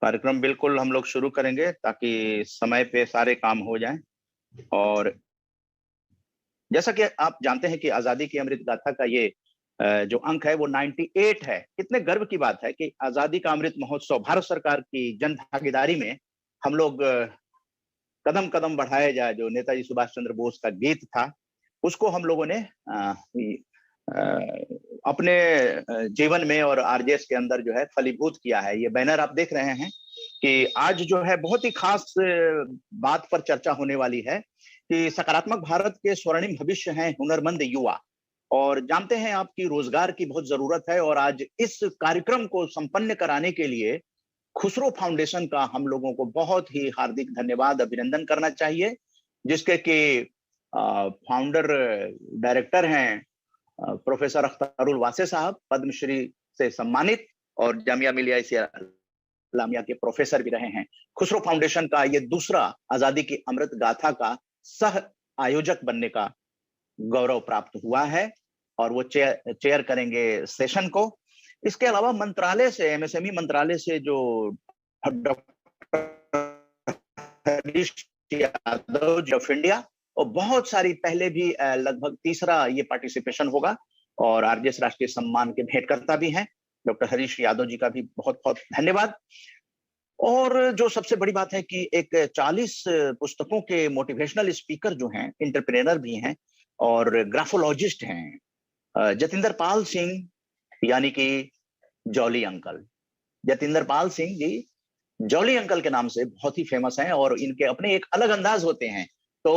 कार्यक्रम बिल्कुल हम लोग शुरू करेंगे ताकि समय पे सारे काम हो जाएं। और जैसा कि आप जानते हैं कि आजादी की अमृत गाथा का ये जो अंक है वो 98 है। कितने गर्व की बात है कि आजादी का अमृत महोत्सव भारत सरकार की जन भागीदारी में हम लोग कदम कदम बढ़ाए जाए। जो नेताजी सुभाष चंद्र बोस का गीत था उसको हम लोगों ने अपने जीवन में और आरजेएस के अंदर जो है फलीभूत किया है। ये बैनर आप देख रहे हैं कि आज जो है बहुत ही खास बात पर चर्चा होने वाली है कि सकारात्मक भारत के स्वर्णिम भविष्य हैं हुनरमंद युवा। और जानते हैं आपकी रोजगार की बहुत जरूरत है और आज इस कार्यक्रम को संपन्न कराने के लिए खुसरो फाउंडेशन का हम लोगों को बहुत ही हार्दिक धन्यवाद अभिनंदन करना चाहिए, जिसके कि फाउंडर डायरेक्टर हैं प्रोफेसर अख्तरुल वासे साहब, पद्मश्री से सम्मानित और जामिया मिलिया इस्लामिया के प्रोफेसर भी रहे हैं। खुसरो फाउंडेशन का ये दूसरा आजादी की अमृत गाथा का सह आयोजक बनने का गौरव प्राप्त हुआ है और वो चेयर करेंगे सेशन को। इसके अलावा मंत्रालय से, एमएसएमई मंत्रालय से जो हरीश यादव ऑफ इंडिया, और बहुत सारी पहले भी लगभग तीसरा ये पार्टिसिपेशन होगा और आरजेएस राष्ट्रीय सम्मान के भेंटकर्ता भी हैं। डॉक्टर हरीश यादव जी का भी बहुत बहुत धन्यवाद। और जो सबसे बड़ी बात है कि एक 40 पुस्तकों के मोटिवेशनल स्पीकर जो हैं, एंटरप्रेन्योर भी हैं और ग्राफोलॉजिस्ट हैं। जतिंदर पाल सिंह यानी कि jolly uncle, Jatinder Pal Singh ji jolly uncle के नाम से बहुत ही फेमस हैं और इनके अपने एक अलग अंदाज होते हैं। तो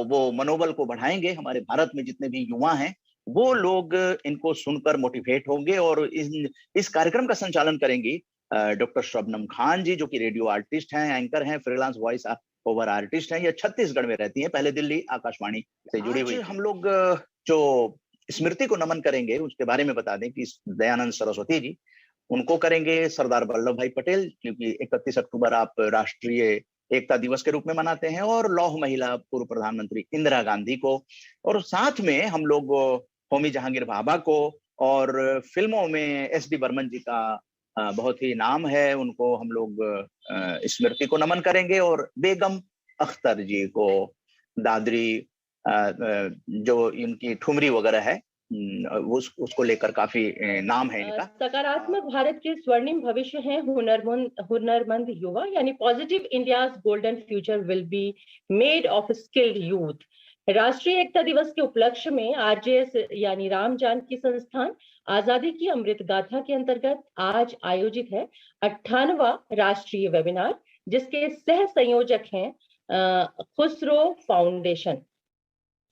वो मनोबल को बढ़ाएंगे। हमारे भारत में जितने भी युवा हैं वो लोग इनको सुनकर मोटिवेट होंगे और इस कार्यक्रम का संचालन करेंगी डॉक्टर शबनम खान जी, जो कि रेडियो आर्टिस्ट हैं, एंकर हैं, फ्रीलांस वॉइस ओवर आर्टिस्ट हैं। ये छत्तीसगढ़ में रहती हैं, पहले दिल्ली आकाशवाणी से जुड़ी हुई। हम लोग जो स्मृति को नमन करेंगे उसके बारे में बता दें कि दयानंद सरस्वती जी, उनको करेंगे सरदार वल्लभ भाई पटेल, क्योंकि 31 अक्टूबर आप राष्ट्रीय एकता दिवस के रूप में मनाते हैं, और लौह महिला पूर्व प्रधानमंत्री इंदिरा गांधी को, और साथ में हम लोग होमी जहांगीर भाभा को, और फिल्मों में एस डी बर्मन जी का बहुत ही नाम है, उनको हम लोग स्मृति को नमन करेंगे, और बेगम अख्तर जी को, दादरी जो इनकी ठुमरी वगैरह है उसको लेकर काफी नाम है इनका। सकारात्मक भारत के स्वर्णिम भविष्य हैं हुनरमंद युवा, यानी positive India's golden future will be made of skilled youth. राष्ट्रीय एकता दिवस के उपलक्ष्य में आरजेएस यानी राम जानकी संस्थान आजादी की अमृत गाथा के अंतर्गत आज आयोजित है 98वां राष्ट्रीय वेबिनार, जिसके सह संयोजक हैं खुसरो फाउंडेशन,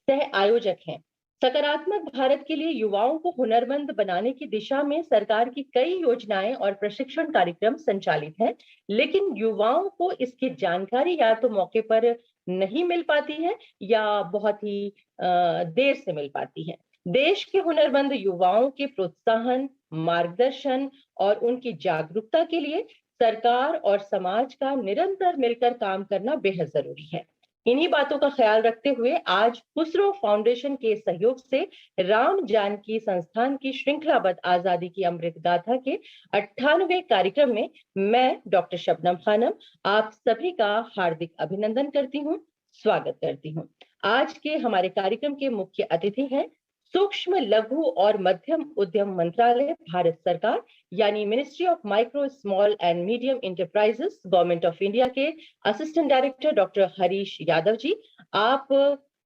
सह आयोजक हैं। सकारात्मक भारत के लिए युवाओं को हुनरमंद बनाने की दिशा में सरकार की कई योजनाएं और प्रशिक्षण कार्यक्रम संचालित हैं, लेकिन युवाओं को इसकी जानकारी या तो मौके पर नहीं मिल पाती है या बहुत ही देर से मिल पाती है। देश के हुनरमंद युवाओं के प्रोत्साहन, मार्गदर्शन और उनकी जागरूकता के लिए सरकार और समाज का निरंतर मिलकर काम करना बेहद जरूरी है। इन्हीं बातों का ख्याल रखते हुए आज खुसरो फाउंडेशन के सहयोग से राम जानकी संस्थान की श्रृंखलाबद्ध आजादी की अमृत गाथा के 98वें कार्यक्रम में मैं डॉक्टर शबनम खानम आप सभी का हार्दिक अभिनंदन करती हूँ, स्वागत करती हूँ। आज के हमारे कार्यक्रम के मुख्य अतिथि हैं सूक्ष्म लघु और मध्यम उद्यम मंत्रालय भारत सरकार यानी ministry of micro small and medium enterprises government of India के assistant director doctor Harish Yadav ji. आप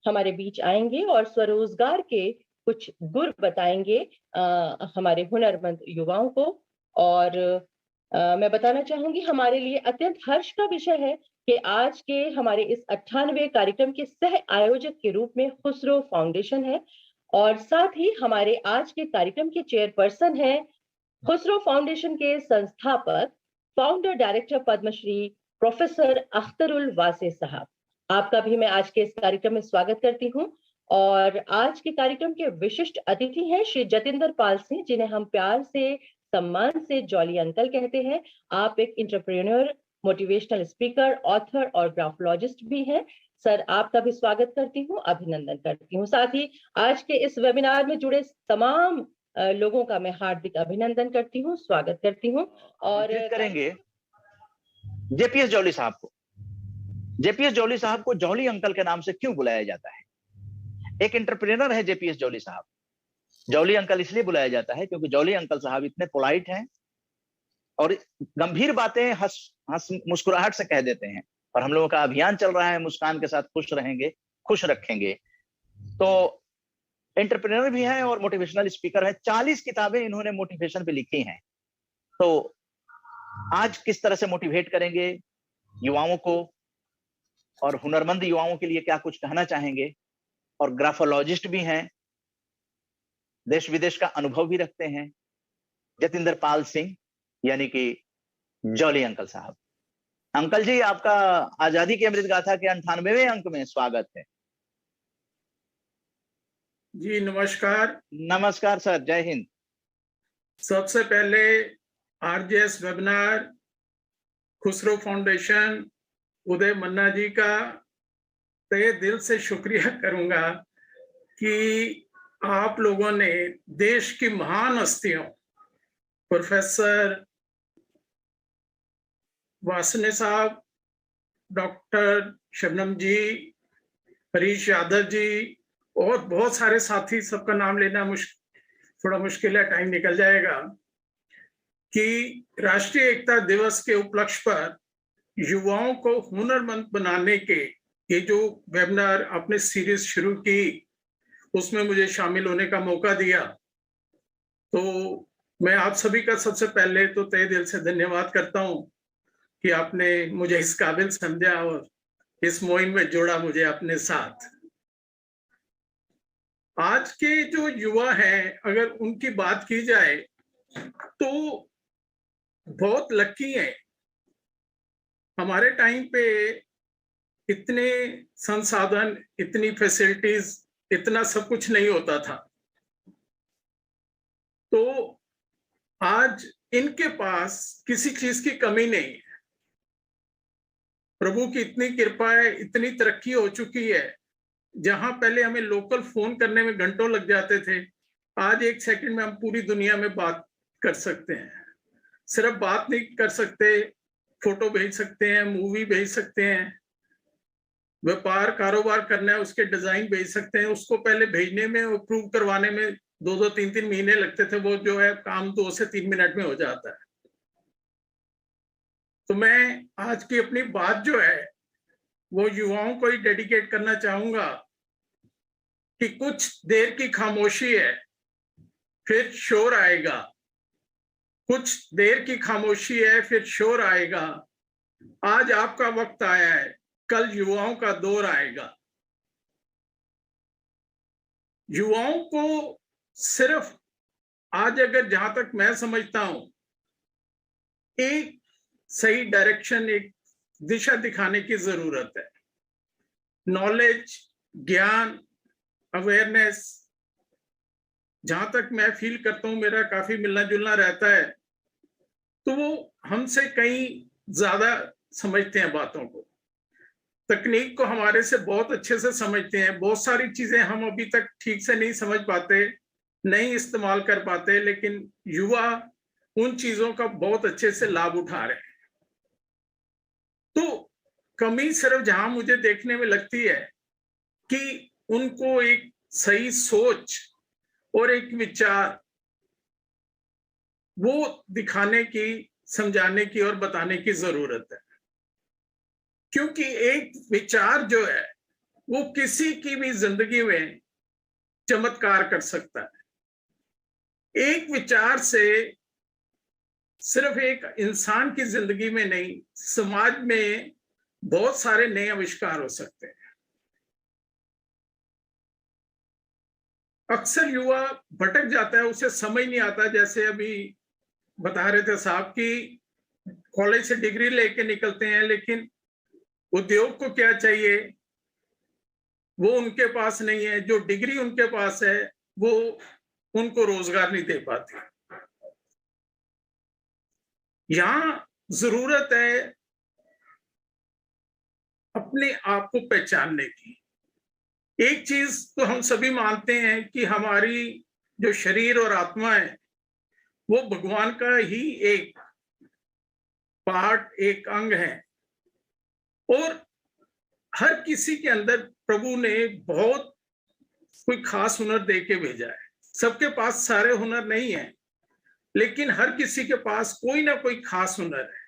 हमारे बीच आएंगे और स्वरोजगार के कुछ गुर बताएंगे हमारे हुनरमंद युवाओं को। और मैं बताना चाहूंगी हमारे लिए अत्यंत हर्ष का विषय है कि आज के हमारे इस 98वें कार्यक्रम के सह आयोजक के रूप में खुसरो फाउंडेशन है, और साथ ही हमारे आज के कार्यक्रम के चेयरपर्सन है खुसरो फाउंडेशन के संस्थापक founder director Padma Shri professor Akhtarul Wasey sahab. आपका भी मैं आज के इस कार्यक्रम में स्वागत करती हूं। और आज के कार्यक्रम के विशिष्ट अतिथि हैं श्री जतिंदर पाल सिंह, जिन्हें हम प्यार से सम्मान से जॉली अंकल कहते हैं। आप एक एंटरप्रेन्योर, मोटिवेशनल स्पीकर, ऑथर और ग्राफोलॉजिस्ट भी हैं। सर, आपका भी स्वागत करती हूँ, अभिनंदन करती हूँ। साथ ही आज के इस वेबिनार में जुड़े तमाम लोगों का मैं हार्दिक अभिनंदन करती हूँ, स्वागत करती हूँ। और करेंगे जेपीएस जौली साहब को। जेपीएस जौली साहब को जौली अंकल के नाम से क्यों बुलाया जाता है? एक एंटरप्रेन्योर है जेपीएस जौली साहब। जौली अंकल इसलिए बुलाया जाता है क्योंकि जौली अंकल साहब इतने पोलाइट हैं और गंभीर बातें हंस हंस मुस्कुराहट से कह देते हैं। और हम लोगों का अभियान चल रहा है मुस्कान के साथ खुश रहेंगे, खुश रखेंगे। तो एंटरप्रेन्योर भी हैं और मोटिवेशनल स्पीकर है। 40 किताबें इन्होंने मोटिवेशन पे लिखी हैं। तो आज किस तरह से मोटिवेट करेंगे युवाओं को और हुनरमंद युवाओं के लिए क्या कुछ कहना चाहेंगे। और ग्राफोलॉजिस्ट भी हैं, देश विदेश का अनुभव भी रखते हैं, जतिंदर पाल सिंह यानी कि जौली अंकल साहब। अंकल जी, आपका आजादी की अमृत गाथा के 98वें अंक में स्वागत है। जी नमस्कार। नमस्कार सर, जय हिंद। सबसे पहले आरजेएस वेबिनार, खुसरो फाउंडेशन, उदय मन्ना जी का तहे दिल से शुक्रिया करूंगा कि आप लोगों ने देश की महान हस्तियों प्रोफेसर वासने साहब, डॉक्टर शबनम जी, हरीश यादव जी और बहुत सारे साथी, सबका नाम लेना थोड़ा मुश्किल है, टाइम निकल जाएगा, कि राष्ट्रीय एकता दिवस के उपलक्ष्य पर युवाओं को हुनरमंद बनाने के ये जो वेबिनार आपने सीरीज शुरू की, उसमें मुझे शामिल होने का मौका दिया। तो मैं आप सभी का सबसे पहले तो तहे दिल से धन्यवाद करता हूं कि आपने मुझे इस काबिल समझा और इस मुहिम में जोड़ा मुझे अपने साथ। आज के जो युवा हैं, अगर उनकी बात की जाए तो बहुत लकी हैं। हमारे टाइम पे इतने संसाधन, इतनी फैसिलिटीज, इतना सब कुछ नहीं होता था। तो आज इनके पास किसी चीज की कमी नहीं है। प्रभु की इतनी कृपा है, इतनी तरक्की हो चुकी है। जहां पहले हमें लोकल फोन करने में घंटों लग जाते थे, आज 1 सेकंड में हम पूरी दुनिया में बात कर सकते हैं। सिर्फ बात नहीं कर सकते, फोटो भेज सकते हैं, मूवी भेज सकते हैं, व्यापार कारोबार करना है उसके डिजाइन भेज सकते हैं। उसको पहले भेजने में, अप्रूव करवाने में 2-2, 3-3 महीने लगते थे, वो जो है काम 2 से 3 मिनट में हो जाता है। तो मैं आज की अपनी बात जो है वो युवाओं को ही डेडिकेट करना चाहूंगा कि कुछ देर की खामोशी है, फिर शोर आएगा। कुछ देर की खामोशी है, फिर शोर आएगा। आज आपका वक्त आया है, कल युवाओं का दौर आएगा। युवाओं को सिर्फ आज, अगर जहां तक मैं समझता हूं, एक सही डायरेक्शन, एक दिशा दिखाने की जरूरत है। नॉलेज, ज्ञान, अवेयरनेस, जहां तक मैं फील करता हूं, मेरा काफी मिलना जुलना रहता है, तो वो हमसे कहीं ज्यादा समझते हैं बातों को, तकनीक को हमारे से बहुत अच्छे से समझते हैं। बहुत सारी चीजें हम अभी तक ठीक से नहीं समझ पाते, नहीं इस्तेमाल कर पाते, लेकिन युवा उन चीजों का बहुत अच्छे से लाभ उठा रहे हैं। तो कमी सिर्फ जहां मुझे देखने में लगती है कि उनको एक सही सोच और एक विचार वो दिखाने की, समझाने की और बताने की जरूरत है। क्योंकि एक विचार जो है वो किसी की भी जिंदगी में चमत्कार कर सकता है। एक विचार से सिर्फ एक इंसान की जिंदगी में नहीं, समाज में बहुत सारे नए आविष्कार हो सकते हैं। अक्सर युवा भटक जाता है, उसे समझ नहीं आता। जैसे अभी बता रहे थे साहब कि कॉलेज से डिग्री लेके निकलते हैं, लेकिन उद्योग को क्या चाहिए वो उनके पास नहीं है। जो डिग्री उनके पास है वो उनको रोजगार नहीं दे पाती। यहां जरूरत है अपने आप को पहचानने की। एक चीज तो हम सभी मानते हैं कि हमारी जो शरीर और आत्मा है वो भगवान का ही एक पार्ट, एक अंग है। और हर किसी के अंदर प्रभु ने बहुत कोई खास हुनर दे के भेजा है। सबके पास सारे हुनर नहीं है, लेकिन हर किसी के पास कोई ना कोई खास हुनर है।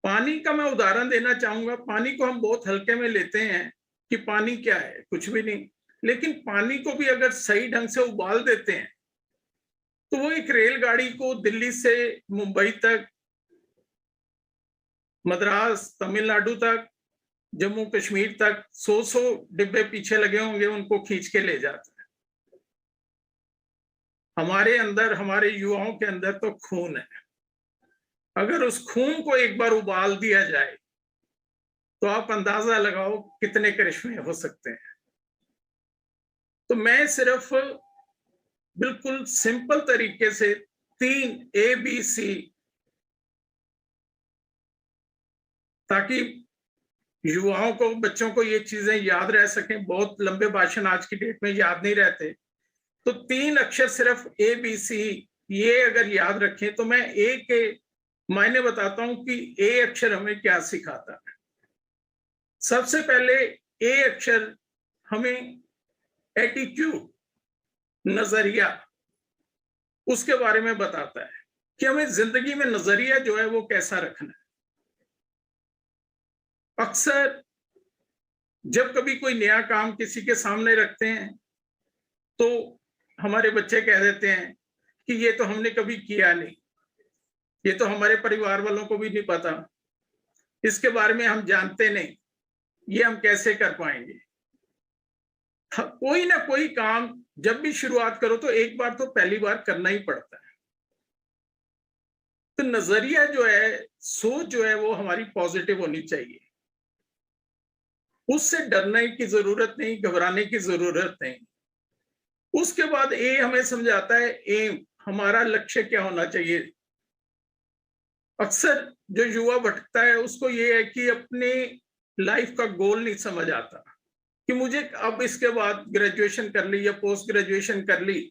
पानी का मैं उदाहरण देना चाहूंगा। पानी को हम बहुत हल्के में लेते हैं कि पानी क्या है, कुछ भी नहीं। लेकिन पानी को भी अगर सही ढंग से उबाल देते हैं तो वो एक रेलगाड़ी को दिल्ली से मुंबई तक, मद्रास, तमिलनाडु तक, जम्मू कश्मीर तक 100 डिब्बे पीछे लगे होंगे, उनको खींच के ले जाता है। हमारे अंदर, हमारे युवाओं के अंदर तो खून है। अगर उस खून को एक बार उबाल दिया जाए तो आप अंदाजा लगाओ कितने करिश्मे हो सकते हैं। तो मैं सिर्फ बिल्कुल सिंपल तरीके से 3 ABC, ताकि युवाओं को, बच्चों को ये चीजें याद रह सकें। बहुत लंबे भाषण आज की डेट में याद नहीं रहते, तो 3 अक्षर सिर्फ ABC ये अगर याद रखें तो मैं ए के मायने बताता हूं कि ए अक्षर हमें क्या सिखाता है। सबसे पहले ए अक्षर हमें एटीट्यूड, नजरिया, उसके बारे में बताता है कि हमें जिंदगी में नजरिया जो है वो कैसा रखना है। अक्सर जब कभी कोई नया काम किसी के सामने रखते हैं तो हमारे बच्चे कह देते हैं कि ये तो हमने कभी किया नहीं, ये तो हमारे परिवार वालों को भी नहीं पता, इसके बारे में हम जानते नहीं, ये हम कैसे कर पाएंगे। कोई ना कोई काम जब भी शुरुआत करो तो एक बार तो पहली बार करना ही पड़ता है। तो नजरिया जो है, सोच जो है वो हमारी पॉजिटिव होनी चाहिए। उससे डरने की जरूरत नहीं, घबराने की जरूरत नहीं। उसके बाद ए हमें समझाता है एम, हमारा लक्ष्य क्या होना चाहिए। अक्सर जो युवा भटकता है उसको ये है कि अपने लाइफ का गोल नहीं समझ आता कि मुझे अब इसके बाद ग्रेजुएशन कर ली या पोस्ट ग्रेजुएशन कर ली,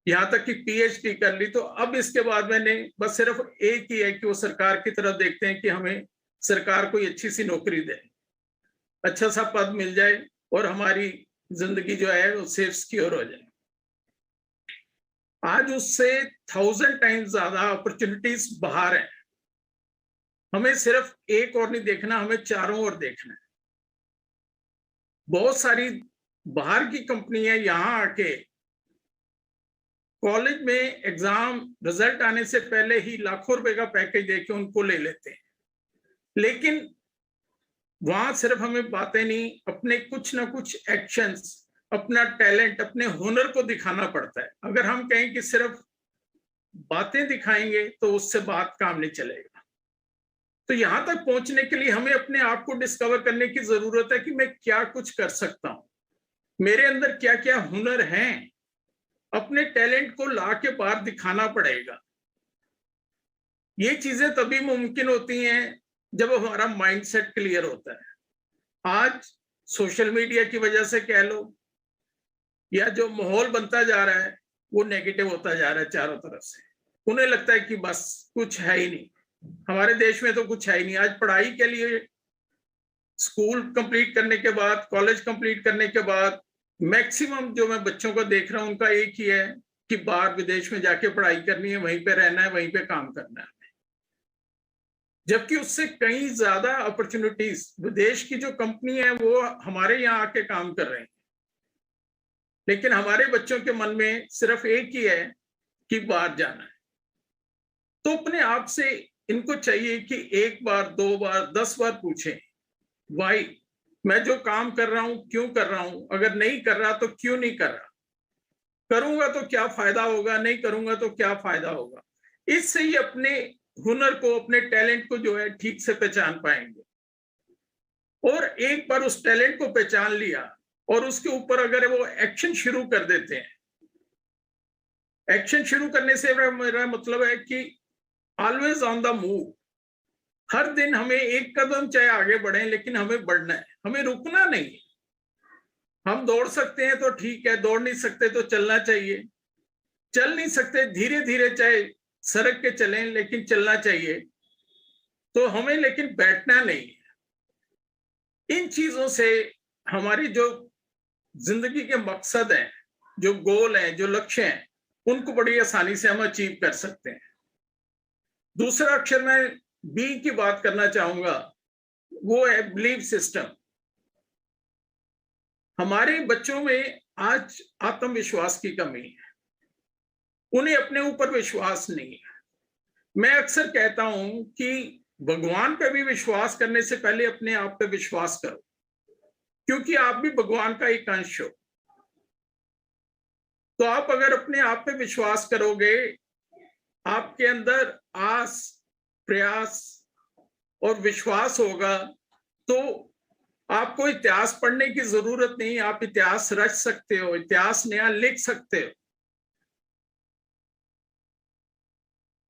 यहां तक कि PhD कर ली, तो अब इसके बाद मैंने बस सिर्फ एक ही है कि वो सरकार की तरफ देखते हैं कि हमें सरकार कोई अच्छी सी नौकरी दे, अच्छा सा पद मिल जाए और हमारी जिंदगी जो है वो सेफ सिक्योर हो जाए। आज उससे 1000 टाइम्स ज्यादा अपॉर्चुनिटीज बाहर हैं। हमें सिर्फ एक और नहीं देखना, हमें चारों ओर देखना है। बहुत सारी बाहर की कंपनियां यहां आके कॉलेज में एग्जाम रिजल्ट आने से पहले ही लाखों रुपए का पैकेज देके उनको ले लेते हैं। लेकिन वहां सिर्फ हमें बातें नहीं, अपने कुछ ना कुछ एक्शंस, अपना टैलेंट, अपने हुनर को दिखाना पड़ता है। अगर हम कहें कि सिर्फ बातें दिखाएंगे तो उससे बात काम नहीं चलेगा। तो यहां तक पहुंचने के लिए हमें अपने आप को डिस्कवर करने की जरूरत है कि मैं क्या कुछ कर सकता हूं, मेरे अंदर क्या क्या हुनर हैं। अपने टैलेंट को ला के बाहर दिखाना पड़ेगा। ये चीजें तभी मुमकिन होती हैं जब हमारा माइंडसेट क्लियर होता है। आज सोशल मीडिया की वजह से कह लो या जो माहौल बनता जा रहा है वो नेगेटिव होता जा रहा है चारों तरफ से। उन्हें लगता है कि बस कुछ है ही नहीं, हमारे देश में तो कुछ है ही नहीं। आज पढ़ाई के लिए स्कूल कंप्लीट करने के बाद, कॉलेज कंप्लीट करने के बाद मैक्सिमम जो मैं बच्चों को देख रहा हूं उनका एक ही है कि बाहर विदेश में जाके पढ़ाई करनी है, वहीं पे रहना है, वहीं पे काम करना है। जबकि उससे कई ज्यादा अपॉर्चुनिटीज विदेश की जो कंपनी है वो हमारे यहाँ आके काम कर रहे हैं। लेकिन हमारे बच्चों के मन में सिर्फ एक ही है कि बाहर जाना है। तो अपने आप से इनको चाहिए कि एक बार, 2 बार, 10 बार पूछें, वाई, मैं जो काम कर रहा हूं क्यों कर रहा हूं, अगर नहीं कर रहा तो क्यों नहीं कर रहा, करूंगा तो क्या फायदा होगा, नहीं करूंगा तो क्या फायदा होगा। इससे ही अपने हुनर को, अपने टैलेंट को जो है ठीक से पहचान पाएंगे। और एक बार उस टैलेंट को पहचान लिया और उसके ऊपर अगर वो एक्शन शुरू कर देते हैं, एक्शन शुरू करने से मेरा मतलब है कि ऑलवेज ऑन द मूव। हर दिन हमें एक कदम चाहे आगे बढ़े, लेकिन हमें बढ़ना है, हमें रुकना नहीं। हम दौड़ सकते हैं तो ठीक है, दौड़ नहीं सकते तो चलना चाहिए। चल नहीं सकते, धीरे धीरे चाहे सरक के चलें, लेकिन चलना चाहिए। तो हमें लेकिन बैठना नहीं है। इन चीजों से हमारी जो जिंदगी के मकसद हैं, जो गोल हैं, जो लक्ष्य हैं, उनको बड़ी आसानी से हम अचीव कर सकते हैं। दूसरा अक्षर मैं बी की बात करना चाहूंगा, वो है बिलीफ सिस्टम। हमारे बच्चों में आज आत्मविश्वास की कमी है, उन्हें अपने ऊपर विश्वास नहीं है। मैं अक्सर कहता हूं कि भगवान पे भी विश्वास करने से पहले अपने आप पे विश्वास करो, क्योंकि आप भी भगवान का एक अंश हो। तो आप अगर अपने आप पे विश्वास करोगे, आपके अंदर आस, प्रयास और विश्वास होगा, तो आपको इतिहास पढ़ने की जरूरत नहीं, आप इतिहास रच सकते हो, इतिहास नया लिख सकते हो।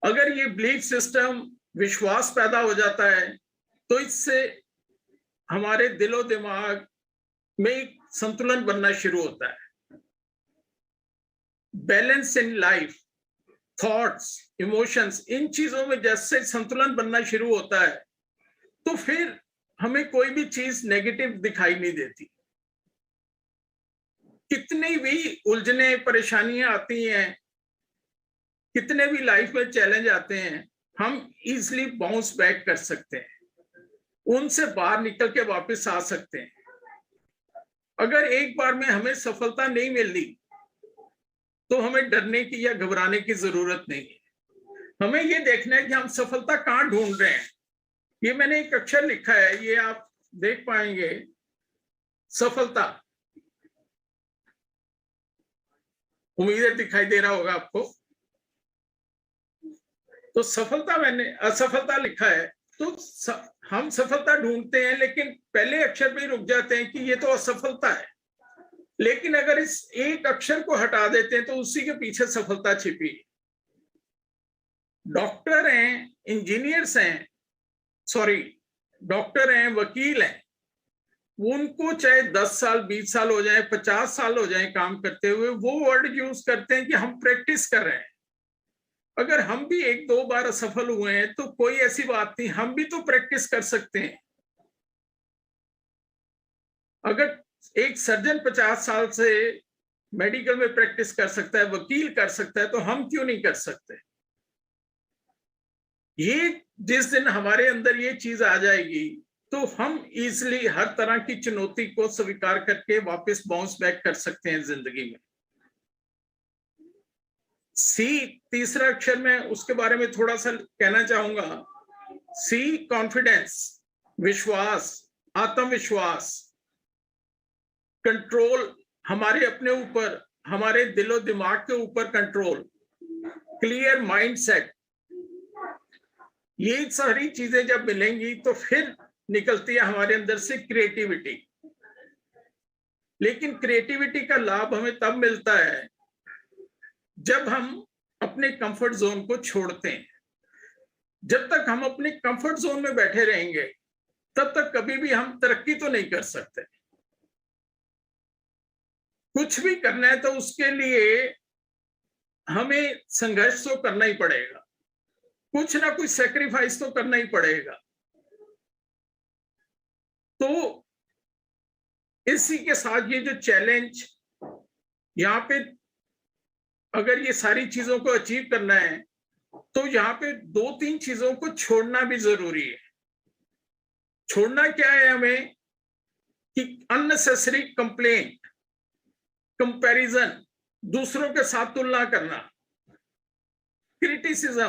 अगर ये बिलीफ सिस्टम, विश्वास पैदा हो जाता है, तो इससे हमारे दिलो दिमाग में एक संतुलन बनना शुरू होता है। Balance in life, thoughts, emotions, इन चीजों में जैसे संतुलन बनना शुरू होता है, तो फिर हमें कोई भी चीज नेगेटिव दिखाई नहीं देती। कितनी भी उलझने, परेशानियां आती हैं, कितने भी लाइफ में चैलेंज आते हैं, हम इजीली बाउंस बैक कर सकते हैं, उनसे बाहर निकल के वापस आ सकते हैं। अगर एक बार में हमें सफलता नहीं मिल रही, तो हमें डरने की या घबराने की जरूरत नहीं है। हमें ये देखना है कि हम सफलता कहाँ ढूंढ रहे हैं। ये मैंने एक अक्षर लिखा है, ये आप देख पाएंगे, सफलता। उम्मीद है दिखाई दे रहा होगा आपको। तो सफलता मैंने असफलता लिखा है। तो हम सफलता ढूंढते हैं, लेकिन पहले अक्षर पे ही रुक जाते हैं कि ये तो असफलता है। लेकिन अगर इस एक अक्षर को हटा देते हैं, तो उसी के पीछे सफलता छिपी है। डॉक्टर हैं, इंजीनियर्स हैं, डॉक्टर हैं, वकील हैं, उनको चाहे 10 साल, 20 साल हो जाए, 50 साल हो जाए काम करते हुए, वो वर्ड यूज करते हैं कि हम प्रैक्टिस कर रहे हैं। अगर हम भी 1-2 बार असफल हुए हैं, तो कोई ऐसी बात नहीं, हम भी तो प्रैक्टिस कर सकते हैं। अगर एक सर्जन 50 साल से मेडिकल में प्रैक्टिस कर सकता है, वकील कर सकता है, तो हम क्यों नहीं कर सकते? ये जिस दिन हमारे अंदर ये चीज आ जाएगी, तो हम इजीली हर तरह की चुनौती को स्वीकार करके वापस बाउंस बैक कर सकते हैं जिंदगी में। सी, तीसरा अक्षर में, उसके बारे में थोड़ा सा कहना चाहूंगा। सी, कॉन्फिडेंस, विश्वास, आत्मविश्वास, कंट्रोल, हमारे अपने ऊपर, हमारे दिलो दिमाग के ऊपर कंट्रोल, क्लियर माइंडसेट। ये सारी चीजें जब मिलेंगी, तो फिर निकलती है हमारे अंदर से क्रिएटिविटी। लेकिन क्रिएटिविटी का लाभ हमें तब मिलता है जब हम अपने कंफर्ट जोन को छोड़ते हैं। जब तक हम अपने कंफर्ट जोन में बैठे रहेंगे, तब तक कभी भी हम तरक्की तो नहीं कर सकते। कुछ भी करना है, तो उसके लिए हमें संघर्ष तो करना ही पड़ेगा, कुछ ना कुछ सैक्रिफाइस तो करना ही पड़ेगा। तो इसी के साथ ये जो चैलेंज, यहाँ पे अगर ये सारी चीजों को अचीव करना है, तो यहाँ पे 2-3 चीजों को छोड़ना भी जरूरी है। छोड़ना क्या है हमें? कि अननेसेसरी कंप्लेंट, कंपैरिजन, दूसरों के साथ तुलना करना, क्रिटिसिज्म,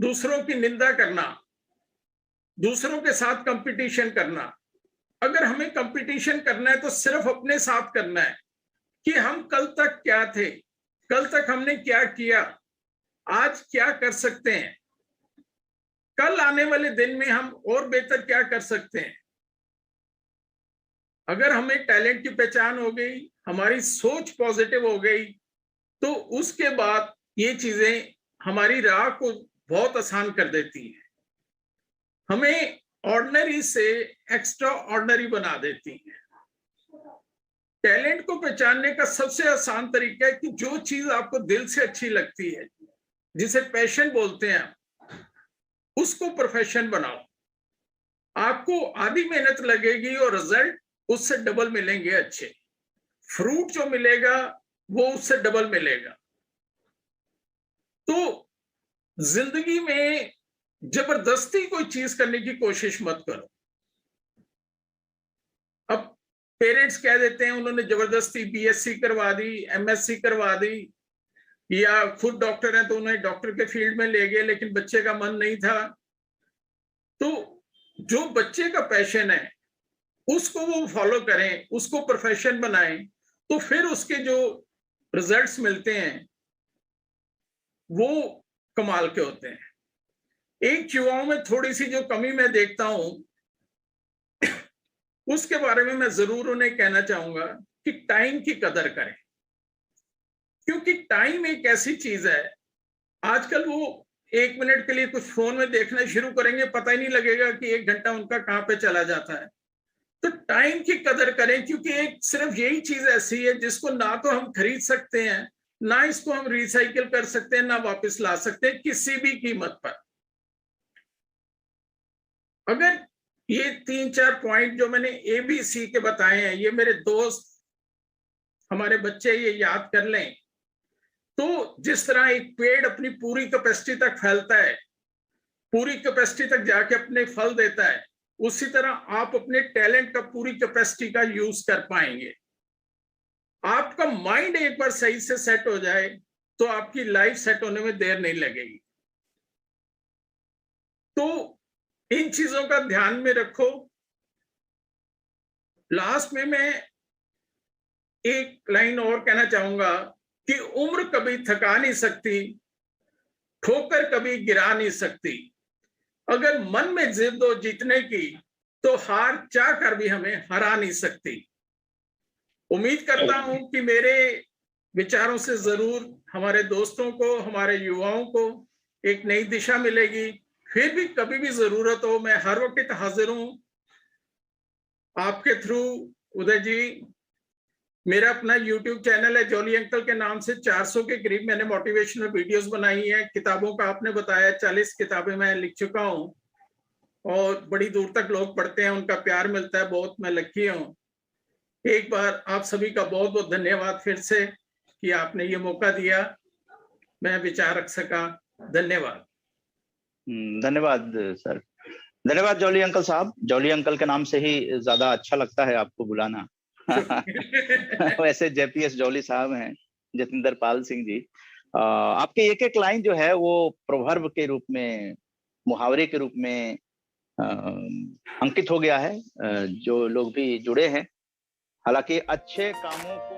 दूसरों की निंदा करना, दूसरों के साथ कंपटीशन करना। अगर हमें कंपटीशन करना है, तो सिर्फ अपने साथ करना है कि हम कल तक क्या थे, कल तक हमने क्या किया, आज क्या कर सकते हैं, कल आने वाले दिन में हम और बेहतर क्या कर सकते हैं। अगर हमें टैलेंट की पहचान हो गई, हमारी सोच पॉजिटिव हो गई, तो उसके बाद ये चीजें हमारी राह को बहुत आसान कर देती हैं, हमें ऑर्डिनरी से एक्स्ट्रा ऑर्डिनरी बना देती हैं। टैलेंट को पहचानने का सबसे आसान तरीका है कि जो चीज आपको दिल से अच्छी लगती है, जिसे पैशन बोलते हैं, उसको प्रोफेशन बनाओ। आपको आधी मेहनत लगेगी और रिजल्ट उससे डबल मिलेंगे अच्छे। फ्रूट जो मिलेगा वो उससे डबल मिलेगा। तो जिंदगी में जबरदस्ती कोई चीज करने की कोशिश मत करो। अब पेरेंट्स कह देते हैं उन्होंने जबरदस्ती बीएससी करवा दी, एमएससी करवा दी, या खुद डॉक्टर हैं तो उन्हें डॉक्टर के फील्ड में ले गए, लेकिन बच्चे का मन नहीं था। तो जो बच्चे का पैशन है उसको वो फॉलो करें, उसको प्रोफेशन बनाएं, तो फिर उसके जो रिजल्ट्स मिलते हैं वो कमाल के होते हैं। एक युवाओं में थोड़ी सी जो कमी मैं देखता हूं उसके बारे में मैं जरूर उन्हें कहना चाहूंगा कि टाइम की कदर करें, क्योंकि टाइम एक ऐसी चीज है, आजकल वो 1 मिनट के लिए कुछ फोन में देखना शुरू करेंगे, पता ही नहीं लगेगा कि 1 घंटा उनका कहां पे चला जाता है। तो टाइम की कदर करें, क्योंकि एक सिर्फ यही चीज ऐसी है जिसको ना तो हम खरीद सकते हैं, ना इसको हम रिसाइकिल कर सकते हैं, ना वापस ला सकते हैं किसी भी कीमत पर। अगर ये 3-4 पॉइंट जो मैंने ABC के बताए हैं, ये मेरे दोस्त, हमारे बच्चे ये याद कर लें, तो जिस तरह एक पेड़ अपनी पूरी कैपेसिटी तक फैलता है, पूरी कैपेसिटी तक जाके अपने फल देता है, उसी तरह आप अपने टैलेंट का पूरी कैपेसिटी का यूज कर पाएंगे। आपका माइंड एक बार सही से सेट हो जाए तो आपकी लाइफ सेट होने में देर नहीं लगेगी। तो इन चीजों का ध्यान में रखो। लास्ट में मैं एक लाइन और कहना चाहूंगा कि उम्र कभी थका नहीं सकती, ठोकर कभी गिरा नहीं सकती। अगर मन में जिद हो जीतने की तो हार चाह कर भी हमें हरा नहीं सकती। उम्मीद करता हूं कि मेरे विचारों से जरूर हमारे दोस्तों को, हमारे युवाओं को एक नई दिशा मिलेगी। फिर भी कभी भी जरूरत हो, मैं हर वक्त हाजिर हूं आपके थ्रू। उदय जी, मेरा अपना YouTube चैनल है जॉली अंकल के नाम से, 400 के करीब मैंने मोटिवेशनल वीडियोस बनाई हैं। किताबों का आपने बताया 40 किताबें मैं लिख चुका हूं और बड़ी दूर तक लोग पढ़ते हैं, उनका प्यार मिलता है, बहुत मैं लकी हूं। एक बार आप सभी का बहुत बहुत धन्यवाद फिर से कि आपने ये मौका दिया, मैं विचार रख सका। धन्यवाद। धन्यवाद सर, धन्यवाद जॉली अंकल साहब। जॉली अंकल के नाम से ही ज्यादा अच्छा लगता है आपको बुलाना। वैसे JPS जॉली साहब हैं, जतिंदर पाल सिंह जी। आपके एक एक लाइन जो है वो प्रोवर्ब के रूप में, मुहावरे के रूप में अंकित हो गया है, जो लोग भी जुड़े हैं। हालांकि अच्छे कामों को